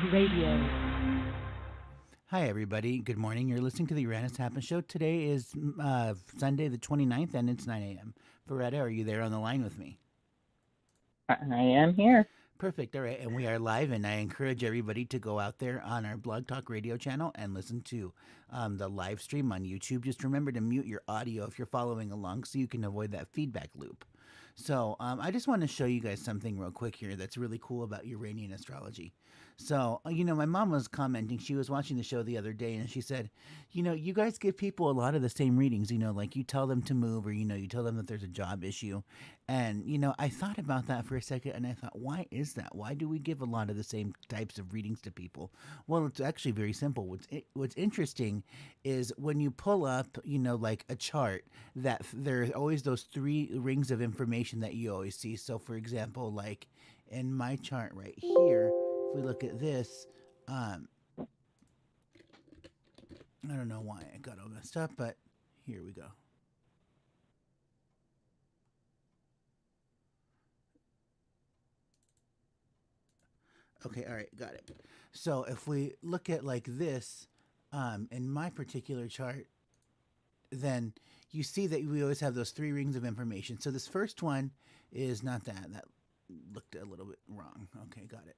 Radio. Hi, everybody. Good morning. You're listening to the Uranus Happen Show. Today is Sunday, the 29th, and it's 9 a.m. Beretta, are you there on the line with me? I am here. Perfect. All right. And we are live, and I encourage everybody to go out there on our Blog Talk Radio channel and listen to the live stream on YouTube. Just remember to mute your audio if you're following along so you can avoid that feedback loop. So I just want to show you guys something real quick here that's really cool about Uranian astrology. So, my mom was commenting. She was watching the show the other day, and she said, you guys give people a lot of the same readings, like you tell them to move or, you tell them that there's a job issue. And, I thought about that for a second, and I thought, why is that? Why do we give a lot of the same types of readings to people? Well, it's actually very simple. What's interesting is when you pull up, like a chart, that there's always those three rings of information that you always see. So, for example, like in my chart right here, if we look at this, I don't know why I got all messed up, but here we go. Okay, all right, got it. So if we look at like this, in my particular chart, then you see that we always have those three rings of information. So this first one is not that. That looked a little bit wrong. Okay, got it.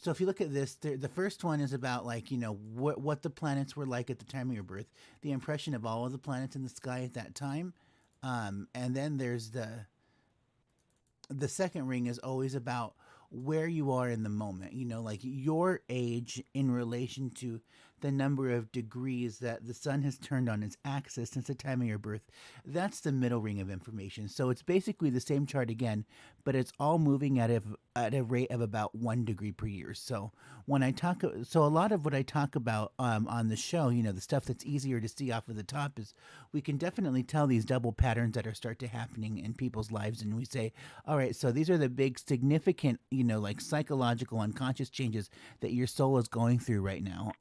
So if you look at this, the first one is about like, what the planets were like at the time of your birth, the impression of all of the planets in the sky at that time. And then there's the second ring is always about where you are in the moment, like your age in relation to the number of degrees that the sun has turned on its axis since the time of your birth. That's the middle ring of information. So it's basically the same chart again, but it's all moving at a rate of about 1 degree per year. So so a lot of what I talk about on the show, the stuff that's easier to see off of the top is we can definitely tell these double patterns that are start to happening in people's lives. And we say, all right, so these are the big significant, like psychological unconscious changes that your soul is going through right now.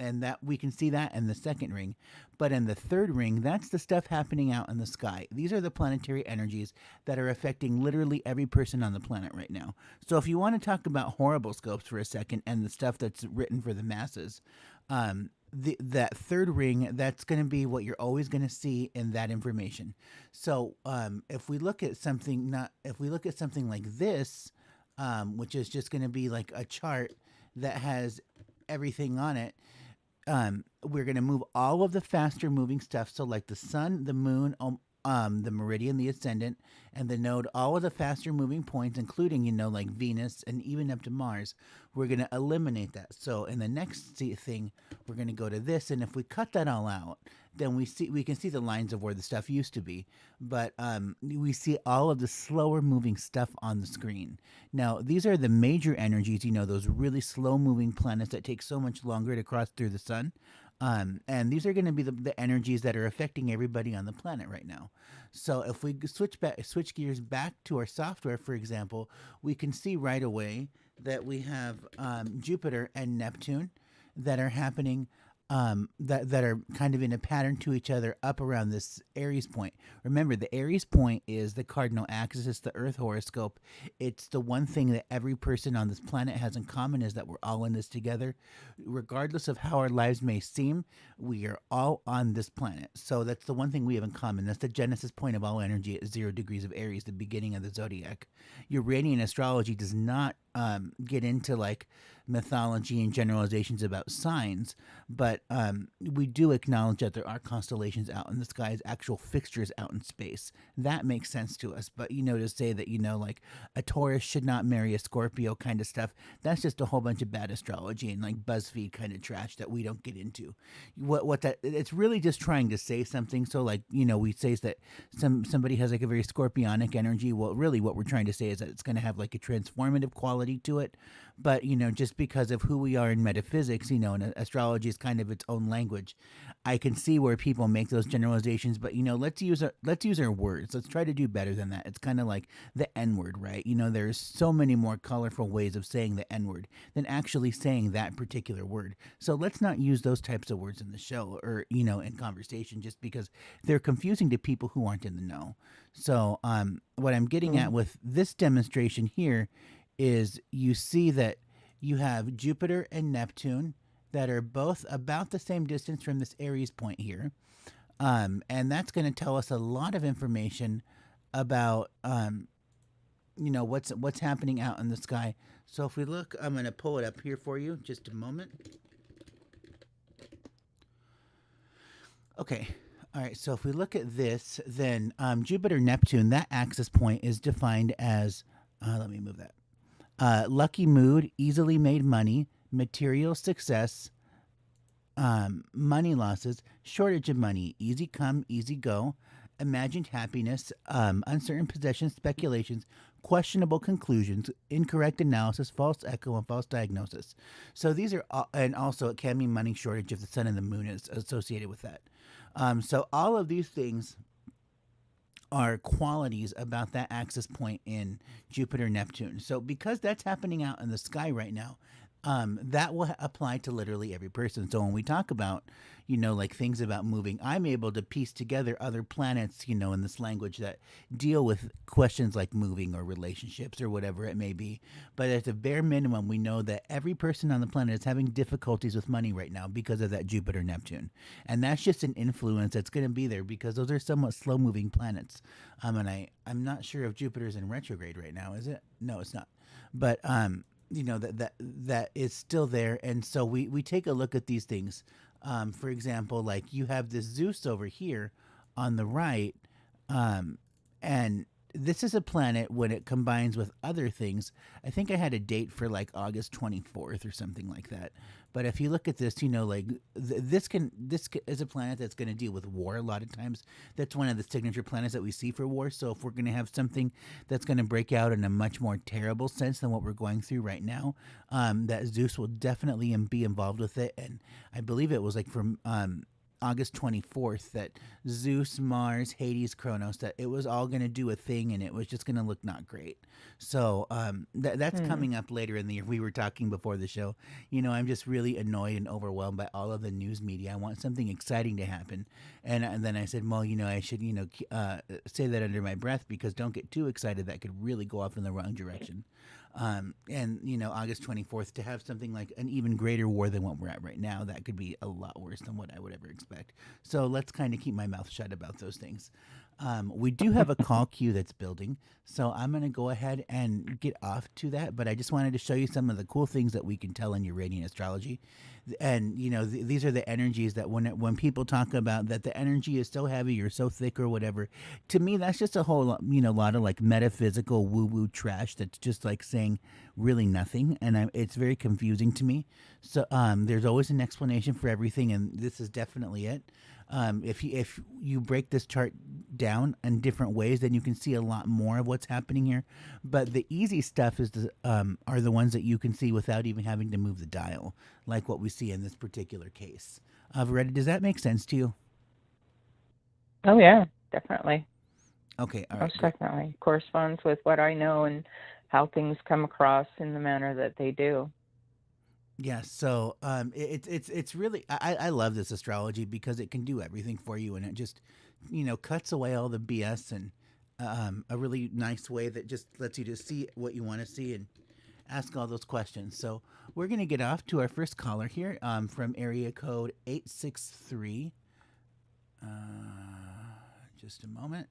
And that we can see that in the second ring. But in the third ring, that's the stuff happening out in the sky. These are the planetary energies that are affecting literally every person on the planet right now. So if you want to talk about horrible scopes for a second and the stuff that's written for the masses, that third ring, that's going to be what you're always going to see in that information. So if we look at something like this, which is just going to be like a chart that has everything on it, we're going to move all of the faster moving stuff. So like the sun, the moon, the meridian, the ascendant, and the node, all of the faster moving points, including, like Venus and even up to Mars, we're going to eliminate that. So in the next thing, we're going to go to this. And if we cut that all out, then we can see the lines of where the stuff used to be. But we see all of the slower moving stuff on the screen. Now, these are the major energies, those really slow moving planets that take so much longer to cross through the sun. And these are going to be the energies that are affecting everybody on the planet right now. So if we switch gears back to our software, for example, we can see right away that we have Jupiter and Neptune that are happening, that are kind of in a pattern to each other up around this Aries point. Remember, the Aries point is the cardinal axis. It's the Earth horoscope. It's the one thing that every person on this planet has in common is that we're all in this together. Regardless of how our lives may seem, we are all on this planet. So that's the one thing we have in common. That's the genesis point of all energy at 0 degrees of Aries, the beginning of the zodiac. Uranian astrology does not get into like mythology and generalizations about signs, but we do acknowledge that there are constellations out in the sky, actual fixtures out in space. That makes sense to us. But to say that like a Taurus should not marry a Scorpio kind of stuff, that's just a whole bunch of bad astrology and like BuzzFeed kind of trash that we don't get into. It's really just trying to say something. So like we say that somebody has like a very scorpionic energy. Well, really what we're trying to say is that it's going to have like a transformative quality to it. But just because of who we are in metaphysics, and astrology is kind of its own language, I can see where people make those generalizations. But let's use our words. Let's try to do better than that. It's kind of like the N word, right? There's so many more colorful ways of saying the N word than actually saying that particular word. So let's not use those types of words in the show or in conversation, just because they're confusing to people who aren't in the know. So what I'm getting at with this demonstration here is you see that you have Jupiter and Neptune that are both about the same distance from this Aries point here. And that's going to tell us a lot of information about what's happening out in the sky. So if we look, I'm going to pull it up here for you. Just a moment. Okay. All right. So if we look at this, then Jupiter Neptune, that axis point is defined as. Let me move that. Lucky mood, easily made money, material success, money losses, shortage of money, easy come, easy go, imagined happiness, uncertain possessions, speculations, questionable conclusions, incorrect analysis, false echo, and false diagnosis. So these are, and also it can mean money shortage if the sun and the moon is associated with that. So all of these things are qualities about that axis point in Jupiter Neptune. So because that's happening out in the sky right now, that will apply to literally every person. So when we talk about, like things about moving, I'm able to piece together other planets, in this language that deal with questions like moving or relationships or whatever it may be. But at the bare minimum, we know that every person on the planet is having difficulties with money right now because of that Jupiter Neptune. And that's just an influence that's going to be there because those are somewhat slow moving planets. And I'm not sure if Jupiter's in retrograde right now, is it? No, it's not. But, that is still there. And so we take a look at these things. For example, like you have this Zeus over here on the right, and this is a planet when it combines with other things. I think I had a date for like August 24th or something like that. But if you look at this, this is a planet that's going to deal with war a lot of times. That's one of the signature planets that we see for war. So if we're going to have something that's going to break out in a much more terrible sense than what we're going through right now, that Zeus will definitely be involved with it. And I believe it was like from August 24th that Zeus, Mars, Hades, Kronos, that it was all going to do a thing and it was just going to look not great. So that's coming up later in the year. We were talking before the show. I'm just really annoyed and overwhelmed by all of the news media. I want something exciting to happen. And then I said, well, I should, say that under my breath because don't get too excited. That could really go off in the wrong direction. And August 24th to have something like an even greater war than what we're at right now, that could be a lot worse than what I would ever expect. So let's kind of keep my mouth shut about those things. We do have a call queue that's building, so I'm going to go ahead and get off to that, but I just wanted to show you some of the cool things that we can tell in Uranian astrology. And, these are the energies that when people talk about that the energy is so heavy or so thick or whatever, to me, that's just a whole, lot of like metaphysical woo-woo trash that's just like saying really nothing. And it's very confusing to me. So there's always an explanation for everything, and this is definitely it. If you break this chart down in different ways, then you can see a lot more of what's happening here. But the easy stuff are the ones that you can see without even having to move the dial, like what we see in this particular case. Veretta, does that make sense to you? Oh yeah, definitely. Okay, all right. Most definitely corresponds with what I know and how things come across in the manner that they do. Yeah, so it's really I love this astrology because it can do everything for you, and it just cuts away all the BS and a really nice way that just lets you just see what you want to see and ask all those questions. So we're gonna get off to our first caller here from area code 863. Just a moment.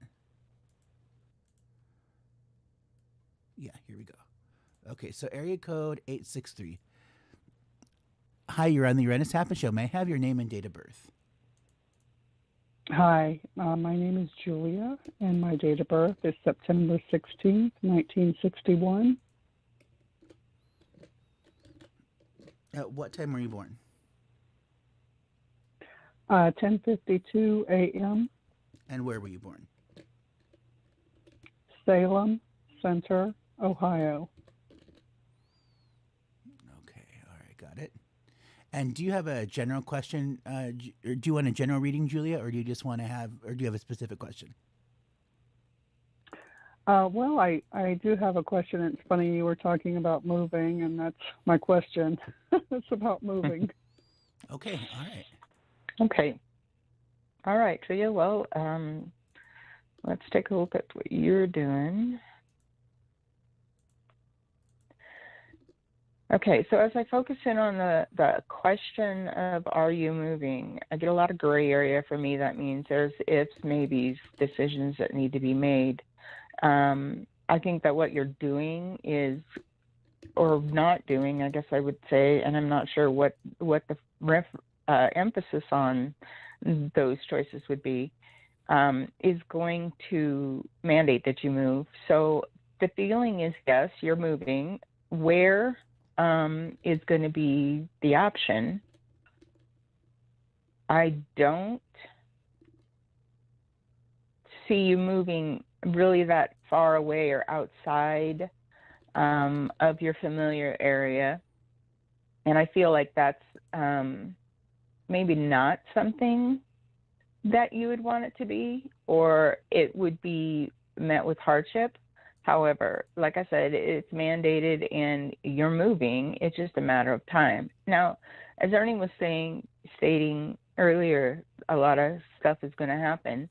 Yeah, here we go. Okay, so area code 863. Hi, you're on the Uranus Happen Show. May I have your name and date of birth? Hi, my name is Julia, and my date of birth is September 16th, 1961. At what time were you born? 10:52 a.m. And where were you born? Salem Center, Ohio. Okay, all right, got it. And do you have a general question? Or do you want a general reading, Julia, or do you just want to or do you have a specific question? Well, I do have a question. It's funny you were talking about moving, and that's my question. It's about moving. Okay, all right. Okay. All right, Julia. Well, let's take a look at what you're doing. Okay, so as I focus in on the question of are you moving, I get a lot of gray area for me. That means there's ifs, maybes, decisions that need to be made. I think that what you're doing is, or not doing, I guess I would say, and I'm not sure what the emphasis on those choices would be, is going to mandate that you move. So the feeling is, yes, you're moving. Where is going to be the option? I don't see you moving really that far away or outside of your familiar area. And I feel like that's maybe not something that you would want it to be, or it would be met with hardship. However, like I said, it's mandated and you're moving. It's just a matter of time. Now, as Ernie was stating earlier, a lot of stuff is going to happen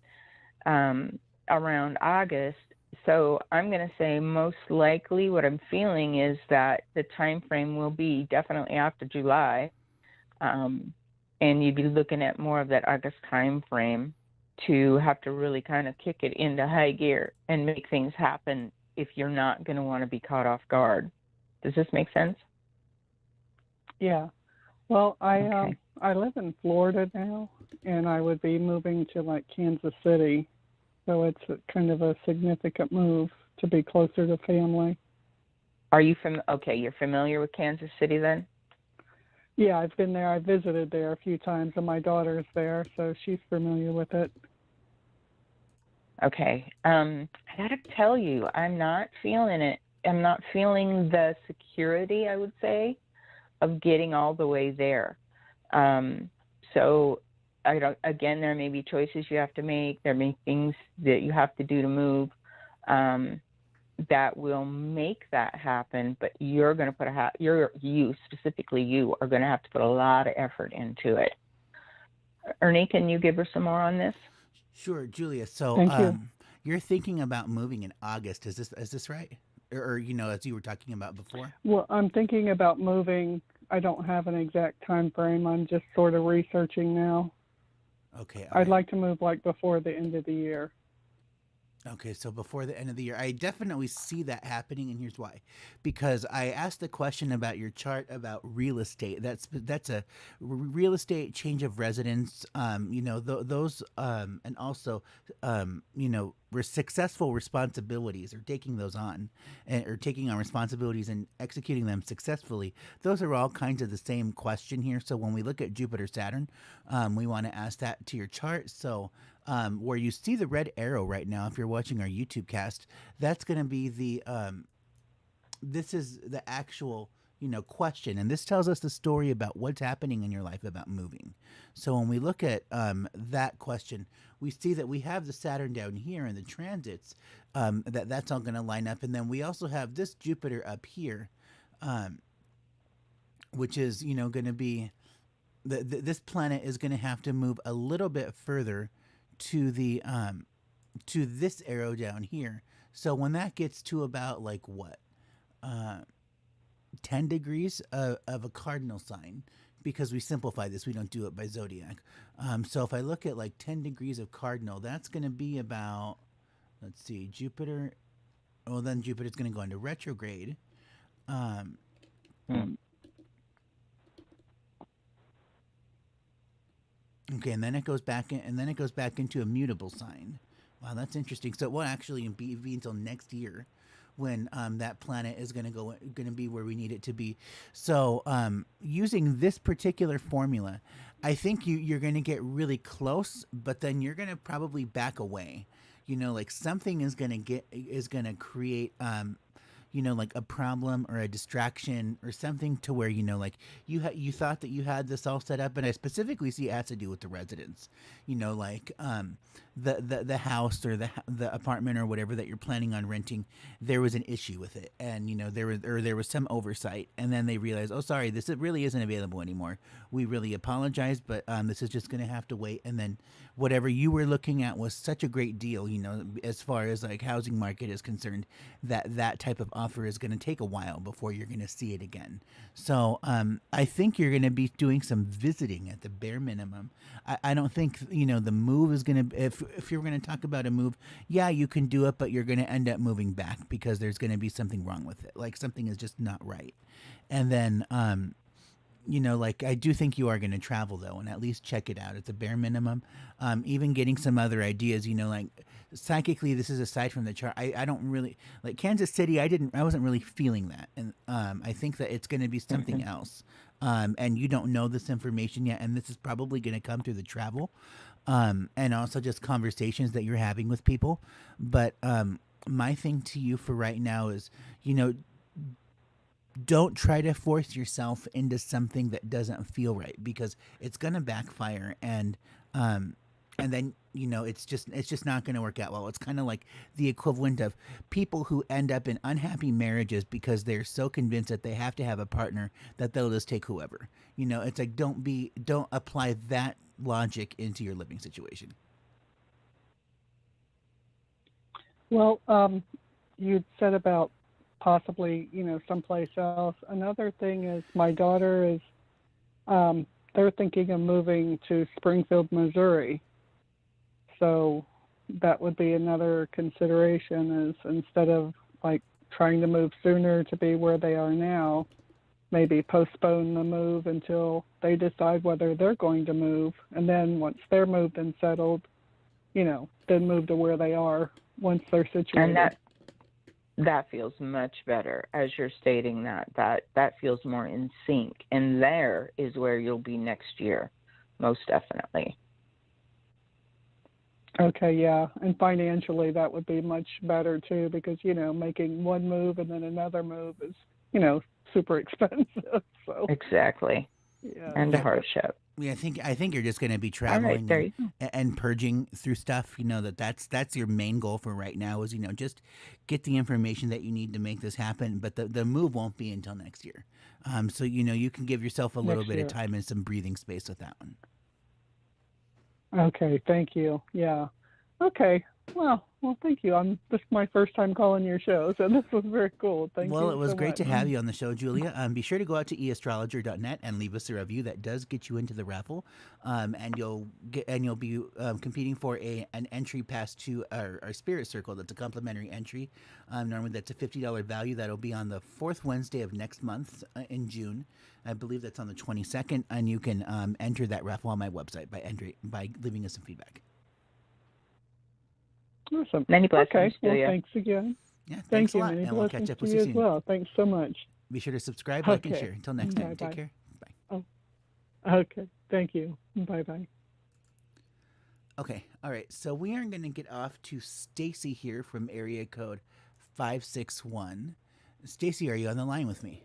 around August. So I'm going to say most likely what I'm feeling is that the time frame will be definitely after July. And you'd be looking at more of that August time frame to have to really kind of kick it into high gear and make things happen if you're not going to want to be caught off guard. Does this make sense? Yeah. Well, Okay. I live in Florida now, and I would be moving to like Kansas City, so it's kind of a significant move to be closer to family. Are you okay, you're familiar with Kansas City then? Yeah, I've been there. I visited there a few times, and my daughter's there, so she's familiar with it. Okay. I gotta tell you, I'm not feeling it. I'm not feeling the security, I would say, of getting all the way there. So again, there may be choices you have to make. There may be things that you have to do to move that will make that happen. But you're going to put you specifically, you are going to have to put a lot of effort into it. Ernie, can you give her some more on this? Sure, Julia. So, Thank you. you're thinking about moving in August. Is this right? Or as you were talking about before? Well, I'm thinking about moving. I don't have an exact time frame. I'm just sort of researching now. Okay. I'd like to move like before the end of the year. Okay, so before the end of the year, I definitely see that happening, and here's why: because I asked the question about your chart about real estate. That's a real estate change of residence. Those, and also, successful responsibilities or taking those on, or taking on responsibilities and executing them successfully. Those are all kinds of the same question here. So when we look at Jupiter Saturn, we want to ask that to your chart. So. Where you see the red arrow right now, if you're watching our YouTube cast, that's going to be this is the actual, question. And this tells us the story about what's happening in your life about moving. So when we look at that question, we see that we have the Saturn down here and the transits, that's all going to line up. And then we also have this Jupiter up here, which is, going to be, this planet is going to have to move a little bit further to the to this arrow down here. So when that gets to about 10 degrees of a cardinal sign, because we simplify this, we don't do it by zodiac. So if I look at 10 degrees of cardinal, that's going to be about, let's see, Jupiter. Well, then Jupiter's going to go into retrograde. Okay, and then it goes back into a mutable sign. Wow, that's interesting. So it won't actually be until next year when that planet is going to be where we need it to be. So using this particular formula, I think you're going to get really close, but then you're going to probably back away. Something is going to create a problem or a distraction or something to where, you thought that you had this all set up. And I specifically see it has to do with the residence, the house or the apartment or whatever that you're planning on renting. There was an issue with it, and there was some oversight, and then they realized, oh, sorry, this really isn't available anymore. We really apologize, but this is just going to have to wait. And then whatever you were looking at was such a great deal, as far as housing market is concerned, that type of offer is going to take a while before you're going to see it again. So I think you're going to be doing some visiting at the bare minimum. I don't think, the move is going to, if you're going to talk about a move, yeah, you can do it, but you're going to end up moving back because there's going to be something wrong with it. Like something is just not right. And then, I do think you are going to travel though, and at least check it out at the bare minimum. Even getting some other ideas, psychically, this is aside from the chart. I don't really like Kansas City. I wasn't really feeling that. And I think that it's going to be something else. And you don't know this information yet. And this is probably going to come through the travel. And also just conversations that you're having with people. But my thing to you for right now is, don't try to force yourself into something that doesn't feel right, because it's going to backfire, and then it's just not going to work out well. It's kind of like the equivalent of people who end up in unhappy marriages because they're so convinced that they have to have a partner that they'll just take whoever. It's like don't apply that logic into your living situation. Well, you said about possibly, someplace else. Another thing is my daughter is, they're thinking of moving to Springfield, Missouri. So that would be another consideration, is instead of like trying to move sooner to be where they are now, maybe postpone the move until they decide whether they're going to move. And then once they're moved and settled, then move to where they are once they're situated. And that feels much better as you're stating that feels more in sync, and there is where you'll be next year, most definitely. Okay, yeah, and financially that would be much better too, because making one move and then another move is super expensive. So exactly, yeah, and a hardship. Yeah, I think you're just going to be traveling and purging through stuff. That's your main goal for right now is just get the information that you need to make this happen. But the move won't be until next year. So you can give yourself a little bit of time and some breathing space with that one. Okay, thank you. Yeah. Okay. Well, thank you. This is my first time calling your show, so this was very cool. Thank you. Well, it was so great much. to have you on the show, Julia. Be sure to go out to eastrologer.net and leave us a review. That does get you into the raffle, and you'll be competing for an entry pass to our Spirit Circle. That's a complimentary entry. Normally, that's a $50 value. That'll be on the fourth Wednesday of next month in June. I believe that's on the 22nd, and you can enter that raffle on my website by leaving us some feedback. Awesome. Many blessings, Well, Julia. thanks again. Yeah, thanks a lot, Many and we'll catch blessings up with to you you soon. as well. Thanks so much. Be sure to subscribe, like, and Okay. share. Until next time, Bye-bye. take care. Bye. Oh, okay. Thank you. Bye-bye. Okay, all right. So we are going to get off to Stacy here from area code 561. Stacy, are you on the line with me?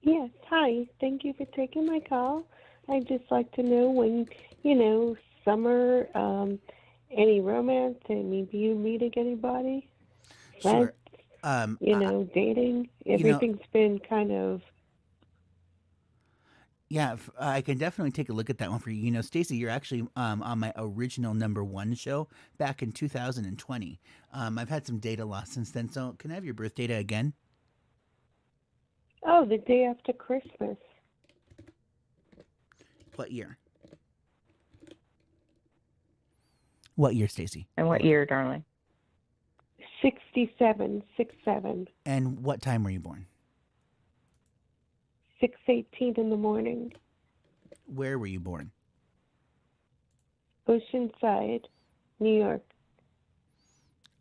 Yes, hi. Thank you for taking my call. I'd just like to know when, summer, any romance, and maybe you meeting anybody? Sure. Dating. Everything's been kind of... Yeah, I can definitely take a look at that one for you. Stacy, you're actually on my original #1 show back in 2020. I've had some data loss since then, so can I have your birth data again? Oh, the day after Christmas. What year? What year, Stacy? And what year, darling? 67. And what time were you born? 6:18 in the morning. Where were you born? Oceanside, New York.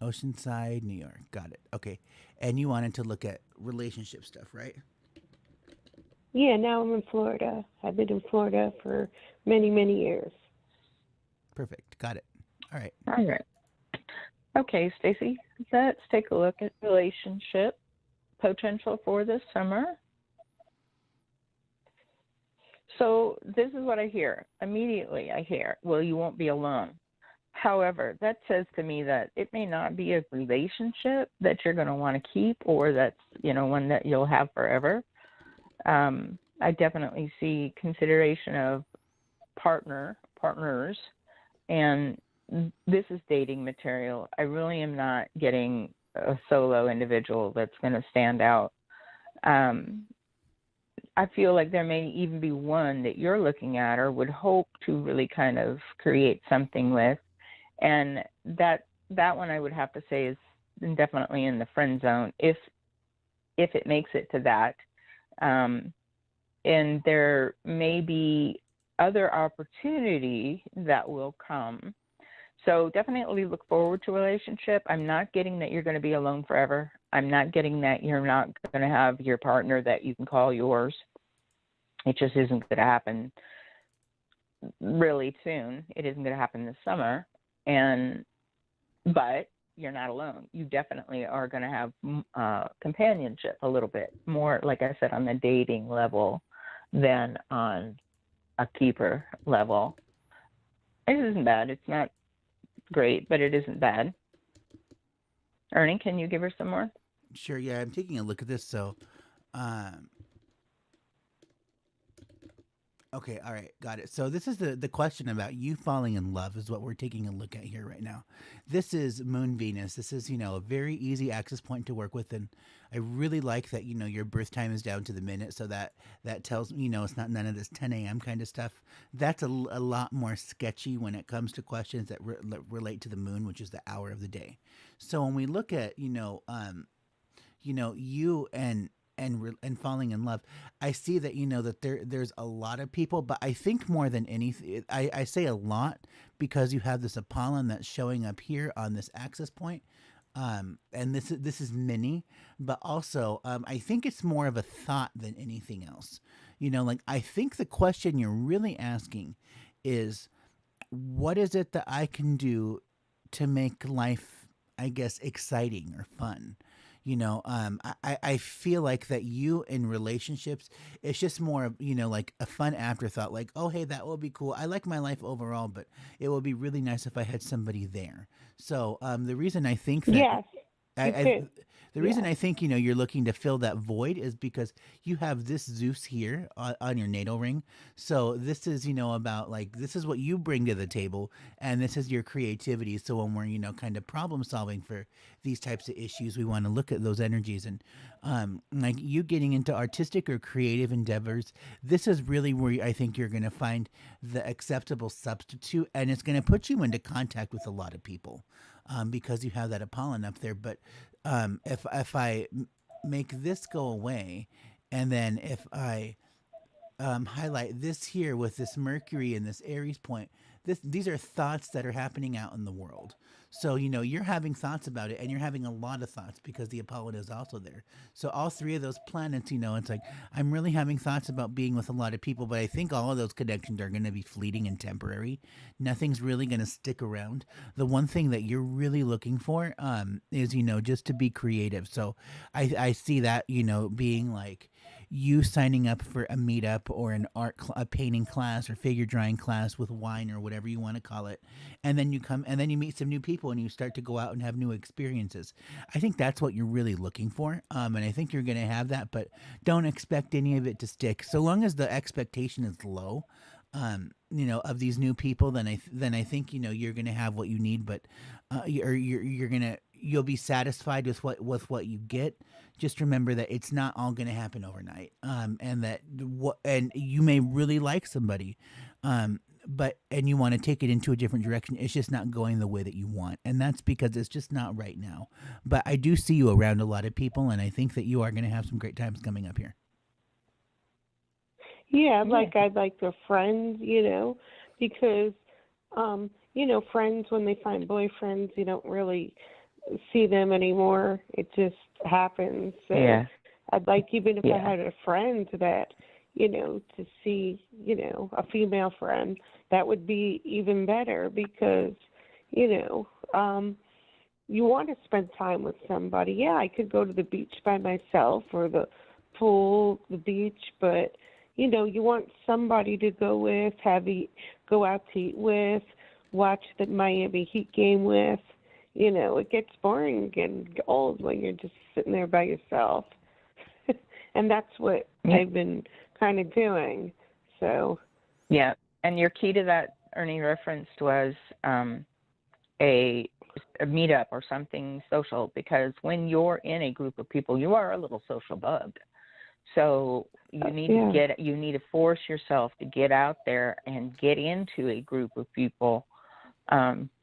Oceanside, New York. Got it. Okay. And you wanted to look at relationship stuff, right? Yeah, now I'm in Florida. I've been in Florida for many, many years. Perfect. Got it. All right. All right. Okay, Stacy, let's take a look at relationship potential for this summer. So this is what I hear. Immediately I hear, well, you won't be alone. However, that says to me that it may not be a relationship that you're going to want to keep, or that's, one that you'll have forever. I definitely see consideration of partners, and this is dating material. I really am not getting a solo individual that's going to stand out. I feel like there may even be one that you're looking at or would hope to really kind of create something with. And that one I would have to say is definitely in the friend zone if it makes it to that. And there may be other opportunity that will come. So definitely look forward to a relationship. I'm not getting that you're going to be alone forever. I'm not getting that you're not going to have your partner that you can call yours. It just isn't going to happen really soon. It isn't going to happen this summer. But you're not alone. You definitely are going to have companionship a little bit more, like I said, on the dating level than on a keeper level. It isn't bad. It's not great, but it isn't bad. Ernie, can you give her some more? Sure. Yeah, I'm taking a look at this. So, okay, all right, got it. So this is the question about you falling in love is what we're taking a look at here right now. This is Moon Venus. This is, a very easy axis point to work with, and I really like that, your birth time is down to the minute, so that tells me, it's not none of this 10 a.m. kind of stuff. That's a lot more sketchy when it comes to questions that relate to the moon, which is the hour of the day. So when we look at, you and falling in love, I see that that there's a lot of people, but I think more than anything, I say a lot because you have this Apollon that's showing up here on this axis point, and this is mini, but also I think it's more of a thought than anything else. I think the question you're really asking is, what is it that I can do to make life, I guess, exciting or fun? I feel like that you in relationships, it's just more of, like a fun afterthought, like, oh, hey, that will be cool. I like my life overall, but it would be really nice if I had somebody there. So the reason I think that Yes, the reason I think, you're looking to fill that void is because you have this Zeus here on your natal ring. So this is, about like, this is what you bring to the table, and this is your creativity. So when we're, kind of problem solving for these types of issues, we want to look at those energies, and like you getting into artistic or creative endeavors. This is really where I think you're going to find the acceptable substitute, and it's going to put you into contact with a lot of people. Because you have that Apollon up there. But if I make this go away, and then if I highlight this here with this Mercury and this Aries point, these are thoughts that are happening out in the world. So, you're having thoughts about it, and you're having a lot of thoughts because the Apollon is also there. So all three of those planets, it's like, I'm really having thoughts about being with a lot of people, but I think all of those connections are going to be fleeting and temporary. Nothing's really going to stick around. The one thing that you're really looking for is, just to be creative. So I see that, being like, you signing up for a meetup or a painting class or figure drawing class with wine or whatever you want to call it, and then you meet some new people and you start to go out and have new experiences. I think that's what you're really looking for, and I think you're going to have that, but don't expect any of it to stick. So long as the expectation is low, of these new people, then I think you're going to have what you need, but you'll be satisfied with what you get. Just remember that it's not all going to happen overnight, and you may really like somebody, and you want to take it into a different direction. It's just not going the way that you want, and that's because it's just not right now. But I do see you around a lot of people, and I think that you are going to have some great times coming up here. Yeah, like I'd like their friends, because, friends, when they find boyfriends, you don't really see them anymore. It just happens. So Yeah. I'd like, even if I had a friend that, to see, a female friend, that would be even better because, you want to spend time with somebody. Yeah, I could go to the beach by myself or the pool, the beach, but you want somebody to go with, go out to eat with, watch the Miami Heat game with. It gets boring and old when you're just sitting there by yourself. And that's what I've been kind of doing. So. Yeah, and your key to that, Ernie referenced, was a a meetup or something social, because when you're in a group of people, you are a little social bug. So you need to force yourself to get out there and get into a group of people,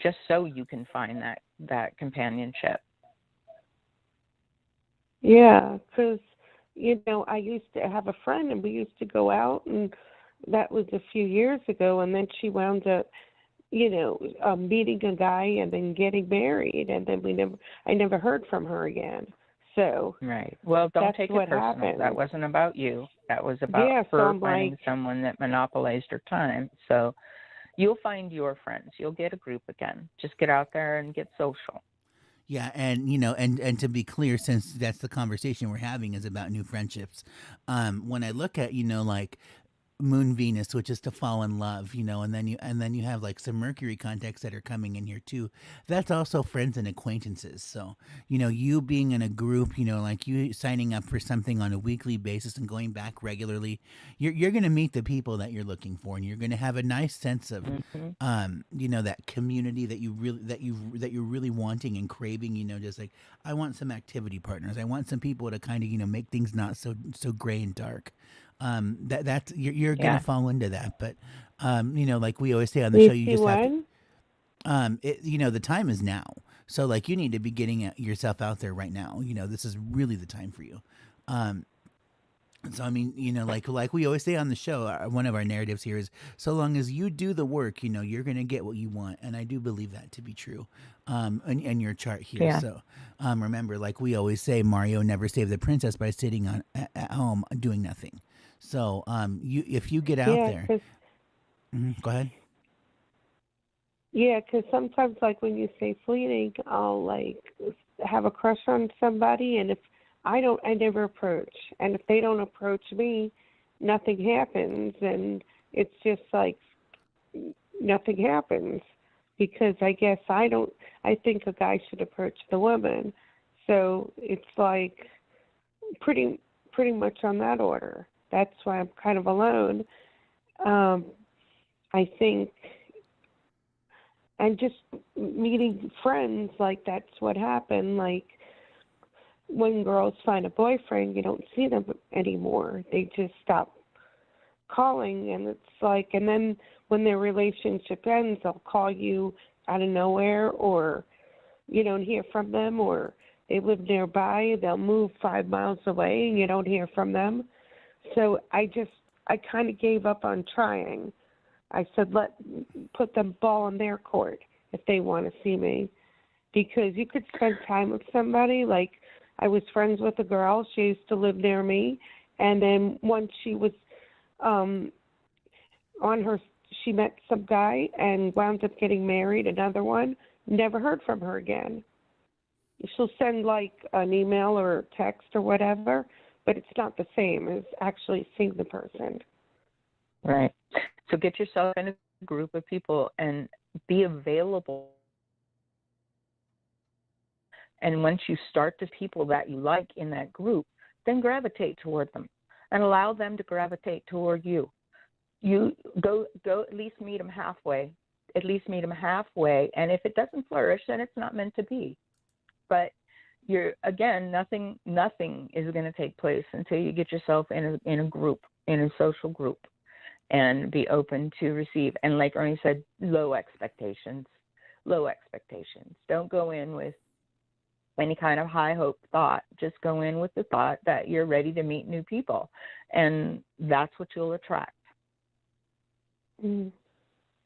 just so you can find that companionship. Yeah, because, I used to have a friend and we used to go out, and that was a few years ago, and then she wound up, meeting a guy and then getting married, and then I never heard from her again. So right. Well, don't take it personal. Happened. That wasn't about you. That was about her finding someone that monopolized her time. So you'll find your friends. You'll get a group again. Just get out there and get social. Yeah, and and to be clear, since that's the conversation we're having is about new friendships, when I look at like Moon Venus, which is to fall in love, and then you have like some Mercury contacts that are coming in here too. That's also friends and acquaintances. So you being in a group, like you signing up for something on a weekly basis and going back regularly, you're going to meet the people that you're looking for, and you're going to have a nice sense of that community that you're really wanting and craving. Just like, I want some activity partners. I want some people to kind of make things not so gray and dark. That's you're gonna fall into that, but like we always say on the show, you just have to, the time is now. So like, you need to be getting yourself out there right now. This is really the time for you. So I mean, like we always say on the show, one of our narratives here is, so long as you do the work, you're gonna get what you want, and I do believe that to be true. In your chart here, so remember, like we always say, Mario never saved the princess by sitting at home doing nothing. So if you get out there, go ahead. Yeah, because sometimes, like when you say fleeting, I'll like have a crush on somebody, and if I never approach, and if they don't approach me, nothing happens, and it's just like nothing happens, because I guess I think a guy should approach the woman, so it's like pretty much on that order. That's why I'm kind of alone. I think, and just meeting friends, like that's what happened. Like when girls find a boyfriend, you don't see them anymore. They just stop calling, and it's like, and then when their relationship ends, they'll call you out of nowhere, or you don't hear from them, or they live nearby, they'll move 5 miles away and you don't hear from them. So I kind of gave up on trying. I said, put the ball in their court if they want to see me, because you could spend time with somebody. Like I was friends with a girl, she used to live near me, and then once she was she met some guy and wound up getting married, another one, never heard from her again. She'll send like an email or text or whatever, but it's not the same as actually seeing the person. Right. So get yourself in a group of people and be available. And once you start to people that you like in that group, then gravitate toward them and allow them to gravitate toward you. You go at least meet them halfway. At least meet them halfway. And if it doesn't flourish, then it's not meant to be. But nothing is going to take place until you get yourself in a group, in a social group, and be open to receive. And like Ernie said, low expectations. Don't go in with any kind of high hope thought. Just go in with the thought that you're ready to meet new people, and that's what you'll attract. Yeah,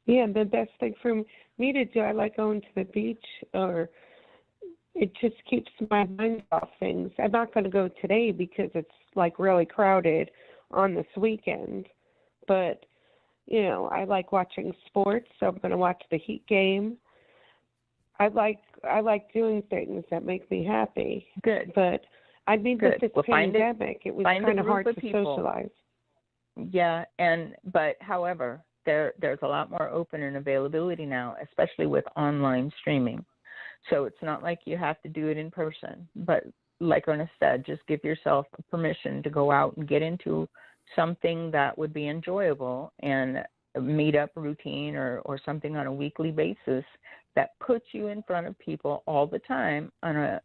the best thing for me to do, I like going to the beach, or it just keeps my mind off things. I'm not going to go today because it's like really crowded on this weekend, but I like watching sports, so I'm going to watch the Heat game. I like doing things that make me happy. Good. But I mean, with this pandemic, it was kind of hard to socialize. Yeah, but however, there's a lot more open and availability now, especially with online streaming. So it's not like you have to do it in person. But like Ernest said, just give yourself permission to go out and get into something that would be enjoyable and meetup routine or something on a weekly basis that puts you in front of people all the time on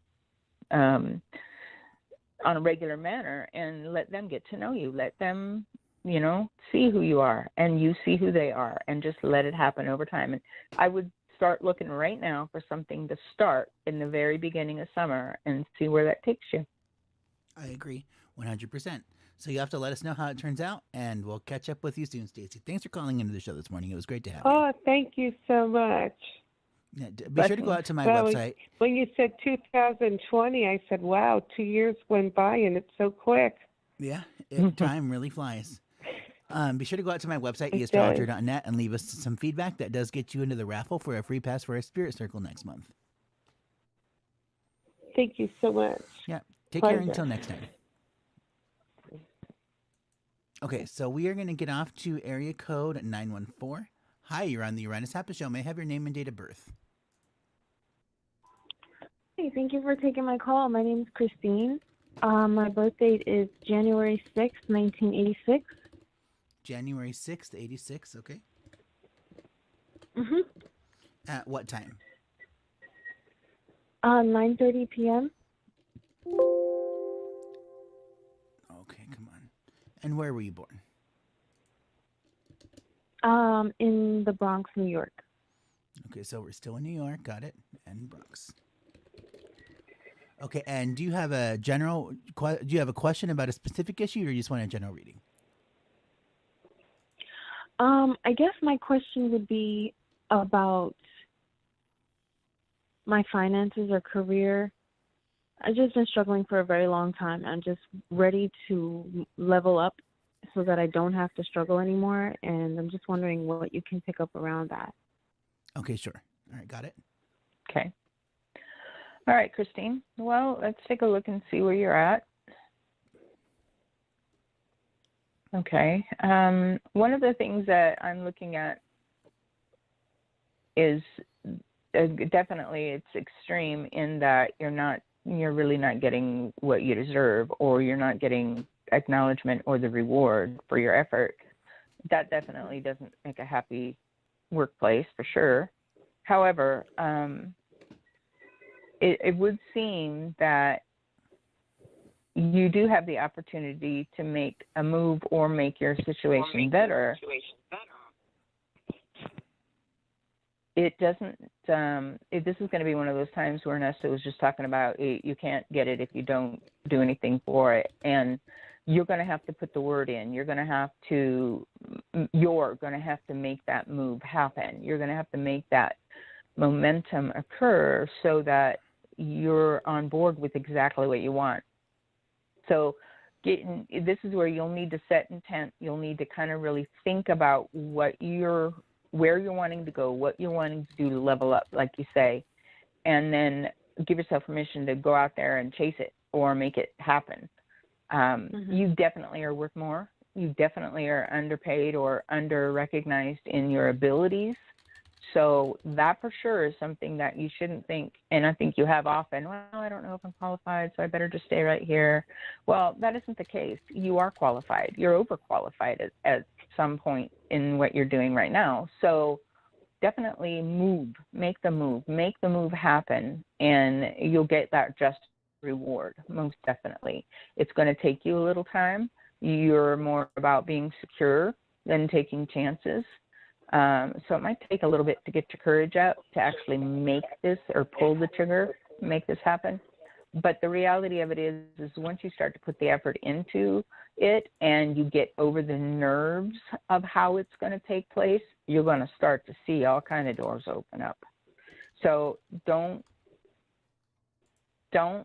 a regular manner, and let them get to know you. Let them, see who you are, and you see who they are, and just let it happen over time. And I would start looking right now for something to start in the very beginning of summer and see where that takes you. I agree 100%. So you have to let us know how it turns out, and we'll catch up with you soon, Stacey. Thanks for calling into the show this morning. It was great to have you. Oh, thank you so much. Yeah, be sure to go out to my website. When you said 2020, I said, wow, 2 years went by and it's so quick. Yeah, time really flies. Be sure to go out to my website, It eastrologer.net, and leave us some feedback. That does get you into the raffle for a free pass for a spirit circle next month. Thank you so much. Yeah, take Pleasure. care until next time. Okay, so we are going to get off to area code 914. Hi, you're on the Uranus Happy Show. May I have your name and date of birth? Hey, thank you for taking my call. My name is Christine. My birth date is January 6th, 1986. January 6th, 86, okay. Mm-hmm. At what time? 9:30 p.m. Okay, come on. And where were you born? In the Bronx, New York. Okay, so we're still in New York. Got it. And Bronx. Okay, and do you have a question about a specific issue, or you just want a general reading? I guess my question would be about my finances or career. I've just been struggling for a very long time. I'm just ready to level up so that I don't have to struggle anymore, and I'm just wondering what you can pick up around that. Okay, sure. All right, got it. Okay. All right, Christine. Well, let's take a look and see where you're at. Okay. One of the things that I'm looking at is definitely it's extreme in that you're really not getting what you deserve, or you're not getting acknowledgement or the reward for your effort. That definitely doesn't make a happy workplace for sure. However, it would seem that you do have the opportunity to make a move or make your situation better. It doesn't, this is going to be one of those times where Nesta was just talking about you can't get it if you don't do anything for it. And you're going to have to put the word in. You're going to have to make that move happen. You're going to have to make that momentum occur so that you're on board with exactly what you want. So this is where you'll need to set intent. You'll need to kind of really think about where you're wanting to go, what you're wanting to do to level up, like you say, and then give yourself permission to go out there and chase it or make it happen. You definitely are worth more. You definitely are underpaid or under-recognized in your abilities. So that for sure is something that you shouldn't think, and I think you have often, well, I don't know if I'm qualified, so I better just stay right here. Well, that isn't the case. You are qualified. You're overqualified at some point in what you're doing right now. So definitely make the move happen, and you'll get that just reward, most definitely. It's going to take you a little time. You're more about being secure than taking chances. So it might take a little bit to get your courage up to actually make this or pull the trigger, make this happen. But the reality of it is once you start to put the effort into it and you get over the nerves of how it's going to take place, you're going to start to see all kind of doors open up. So don't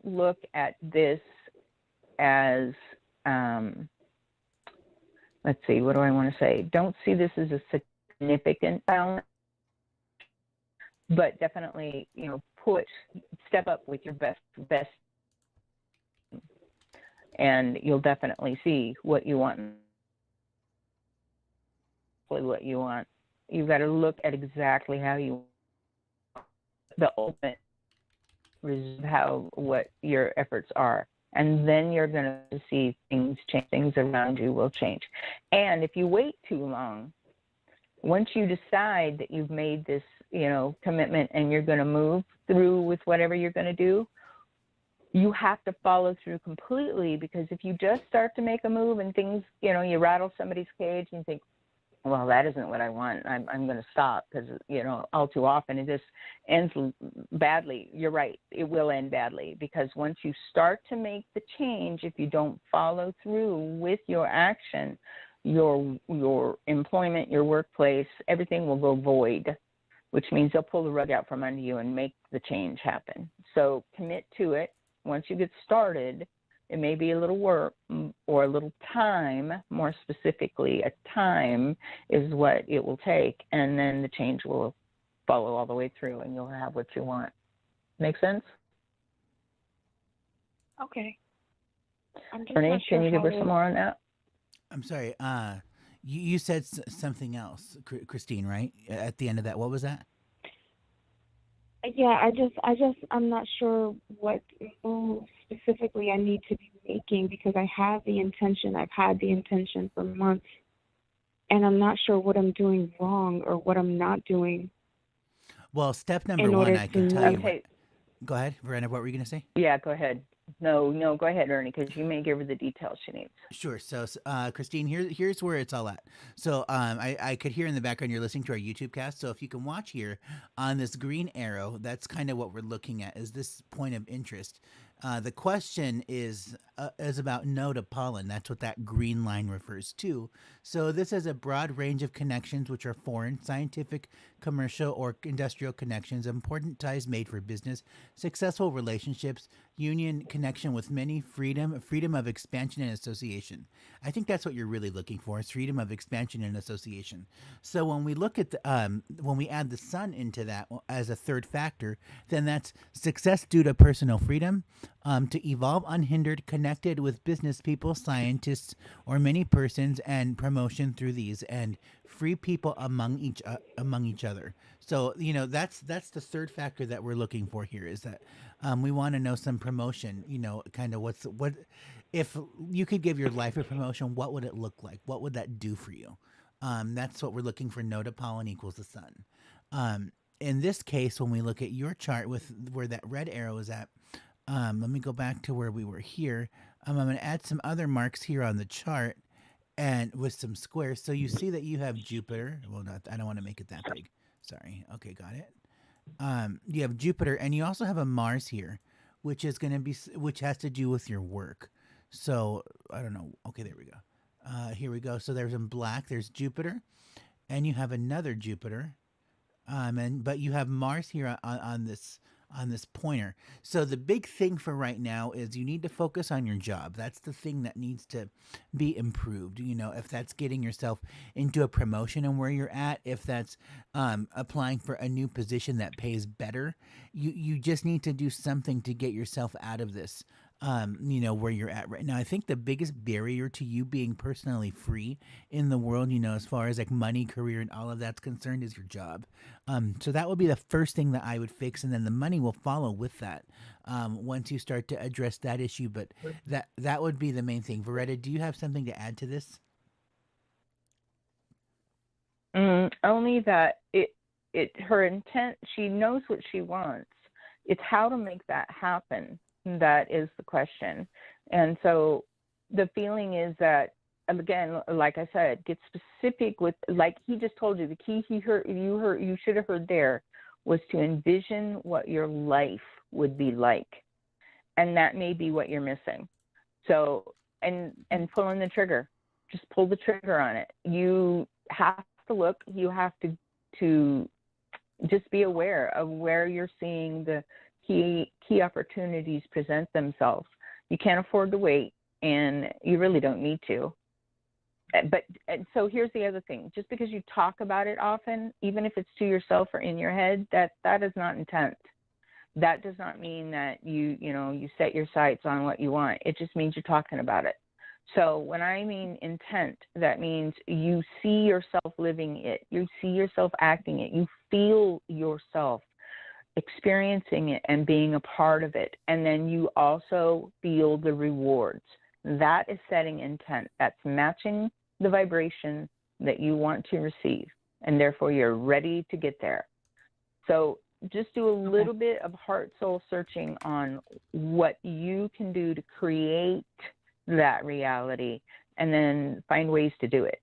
look at this as, let's see, what do I want to say? Don't see this as a significant balance, but definitely, step up with your best, and you'll definitely see what you want. You've got to look at exactly how you want the ultimate what your efforts are, and then you're going to see things change. Things around you will change. And if you wait too long, once you decide that you've made this, commitment and you're going to move through with whatever you're going to do, you have to follow through completely, because if you just start to make a move and things, you rattle somebody's cage and you think, well, that isn't what I want, I'm going to stop, because, all too often it just ends badly. You're right. It will end badly, because once you start to make the change, if you don't follow through with your action, your employment, your workplace, everything will go void, which means they'll pull the rug out from under you and make the change happen. So commit to it. Once you get started, it may be a little work or a little time, more specifically, a time is what it will take, and then the change will follow all the way through and you'll have what you want. Make sense? Okay. Ernie, can you give her some more on that? I'm sorry. You said something else, Christine, right? At the end of that, what was that? Yeah, I'm not sure what move specifically I need to be making, because I have the intention. I've had the intention for months, and I'm not sure what I'm doing wrong or what I'm not doing. Well, step number one, I can tell you. Okay. Go ahead, Verena. What were you going to say? Yeah, go ahead. No, go ahead, Ernie, because you may give her the details she needs. Sure. So, Christine, here's where it's all at. So, I could hear in the background you're listening to our YouTube cast. So, if you can watch here on this green arrow, that's kind of what we're looking at, is this point of interest. The question is about no to pollen. That's what that green line refers to. So this is a broad range of connections, which are foreign, scientific, commercial, or industrial connections, important ties made for business, successful relationships, union connection with many, freedom of expansion and association. I think that's what you're really looking for, is freedom of expansion and association. So when we look at when we add the sun into that as a third factor, then that's success due to personal freedom, to evolve unhindered, connected with business people, scientists, or many persons, and promotion through these, and free people among each other. So that's the third factor that we're looking for here, is that we want to know some promotion. Kind of what if you could give your life a promotion, what would it look like? What would that do for you? That's what we're looking for. No to pollen equals the sun. In this case, when we look at your chart with where that red arrow is at, let me go back to where we were here. I'm going to add some other marks here on the chart, and with some squares. So you see that you have Jupiter. Well, I don't want to make it that big. Sorry. Okay, got it. You have Jupiter, and you also have a Mars here, which has to do with your work. So I don't know. Okay, there we go. Here we go. So there's in black. There's Jupiter, and you have another Jupiter. But you have Mars here on this pointer. So the big thing for right now is you need to focus on your job. That's the thing that needs to be improved. If that's getting yourself into a promotion and where you're at, if that's applying for a new position that pays better, you just need to do something to get yourself out of this. Where you're at right now. I think the biggest barrier to you being personally free in the world, as far as like money, career, and all of that's concerned, is your job. So that would be the first thing that I would fix, and then the money will follow with that once you start to address that issue. But that would be the main thing. Veretta, do you have something to add to this? Only that her intent, she knows what she wants. It's how to make that happen. That is the question. And so the feeling is that, again, like I said, get specific with, like he just told you, the key you should have heard there was to envision what your life would be like. And that may be what you're missing. So, and pulling the trigger, just pull the trigger on it. You have to look, you have to just be aware of where you're seeing the key opportunities present themselves. You can't afford to wait, and you really don't need to. But so here's the other thing. Just because you talk about it often, even if it's to yourself or in your head, that is not intent. That does not mean that you set your sights on what you want. It just means you're talking about it. So when I mean intent, that means you see yourself living it. You see yourself acting it. You feel yourself experiencing it and being a part of it. And then you also feel the rewards. That is setting intent. That's matching the vibration that you want to receive. and therefore you're ready to get there. So just do a little bit of heart soul searching on what you can do to create that reality, and then find ways to do it.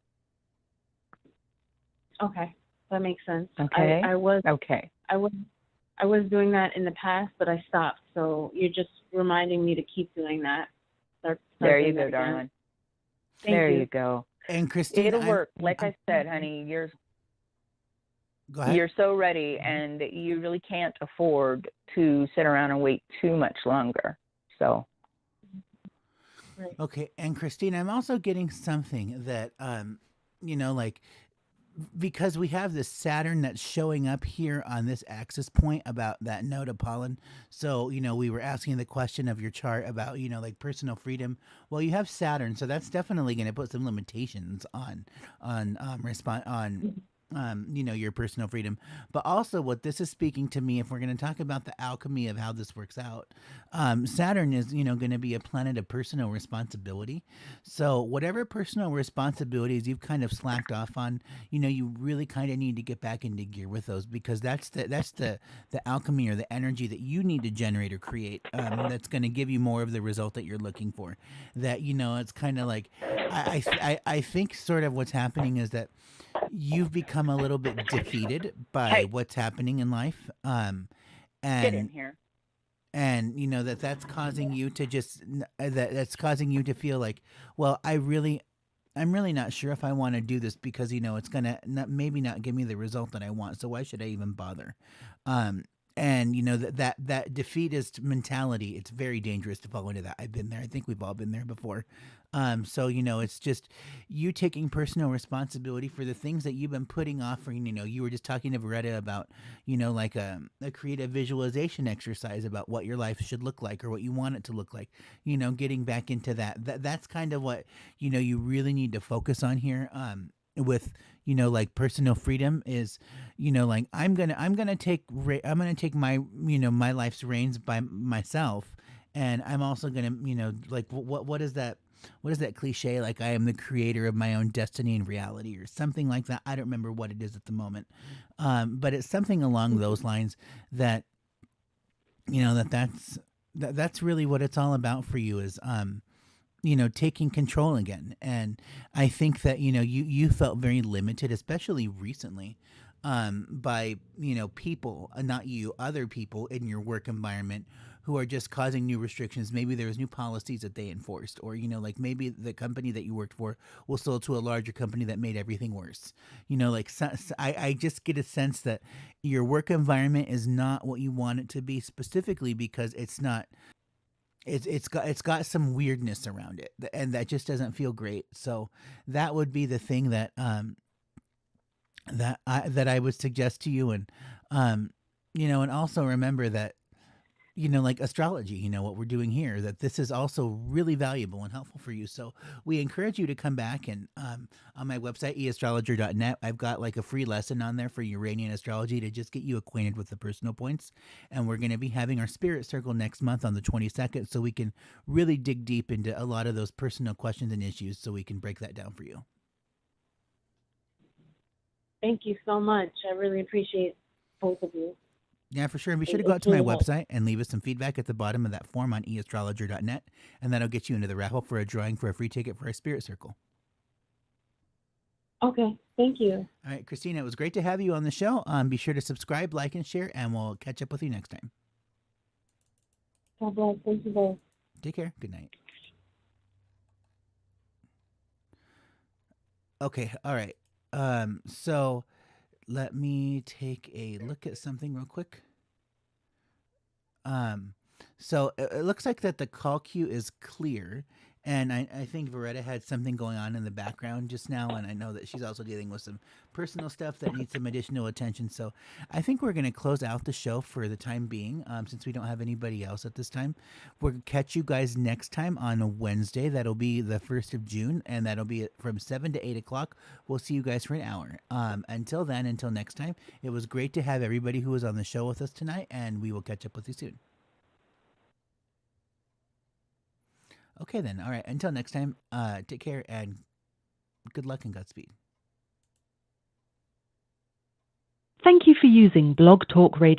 Okay, that makes sense. Okay. I was Okay. I was doing that in the past, but I stopped. So you're just reminding me to keep doing that. Start There you doing go, that again. darling. Thank There you. you go. And Christine, It'll work. Like I said, honey, go ahead. you're so ready, and you really can't afford to sit around and wait too much longer. So. Right. Okay, and Christine, I'm also getting something that, like, because we have this Saturn that's showing up here on this axis point about that node of pollen. So, we were asking the question of your chart about, like personal freedom. Well, you have Saturn, so that's definitely going to put some limitations on your personal freedom. But also what this is speaking to me, if we're going to talk about the alchemy of how this works out, Saturn is, going to be a planet of personal responsibility. So whatever personal responsibilities you've kind of slacked off on, you really kind of need to get back into gear with those, because that's the alchemy or the energy that you need to generate or create, that's going to give you more of the result that you're looking for. That, it's kind of like, I think sort of what's happening is that you've become a little bit defeated by what's happening in life, Get in here. and that's causing you to just that's causing you to feel like, well, I'm really not sure if I want to do this, because it's gonna maybe not give me the result that I want, so why should I even bother? And that defeatist mentality, it's very dangerous to fall into that. I've been there. I think we've all been there before. So it's just you taking personal responsibility for the things that you've been putting off. For you were just talking to Veretta about like a creative visualization exercise about what your life should look like or what you want it to look like. Getting back into that's kind of what you really need to focus on here. With like personal freedom is like I'm gonna take my my life's reins by myself, and I'm also gonna like what is that cliche, like I am the creator of my own destiny and reality or something like that. I don't remember what it is at the moment, but it's something along those lines that that's really what it's all about for you, is taking control again. And I think that, you felt very limited, especially recently, by, people, not you, other people in your work environment who are just causing new restrictions. Maybe there was new policies that they enforced, or, like maybe the company that you worked for was sold to a larger company that made everything worse. I just get a sense that your work environment is not what you want it to be, specifically because it's not. It's got some weirdness around it, and that just doesn't feel great. So that would be the thing that that I would suggest to you. And and also remember that like astrology, what we're doing here, that this is also really valuable and helpful for you. So we encourage you to come back, and on my website, eastrologer.net, I've got like a free lesson on there for Uranian Astrology to just get you acquainted with the personal points. And we're going to be having our spirit circle next month on the 22nd, so we can really dig deep into a lot of those personal questions and issues, so we can break that down for you. Thank you so much. I really appreciate both of you. Yeah, for sure. And be sure to go out to my website and leave us some feedback at the bottom of that form on eastrologer.net, and that'll get you into the raffle for a drawing for a free ticket for our spirit circle. Okay, thank you. All right, Christina, it was great to have you on the show. Be sure to subscribe, like, and share, and we'll catch up with you next time. God bless. Thank you both. Take care. Good night. Okay, all right. So let me take a look at something real quick. So it looks like that the call queue is clear, and I think Veretta had something going on in the background just now, and I know that she's also dealing with some personal stuff that needs some additional attention. So I think we're going to close out the show for the time being, since we don't have anybody else at this time. We'll catch you guys next time on a Wednesday. That'll be the 1st of June, and that'll be from 7 to 8 o'clock. We'll see you guys for an hour. Until then, until next time, it was great to have everybody who was on the show with us tonight, and we will catch up with you soon. Okay, then. All right. Until next time, take care and good luck and Godspeed. Thank you for using Blog Talk Radio.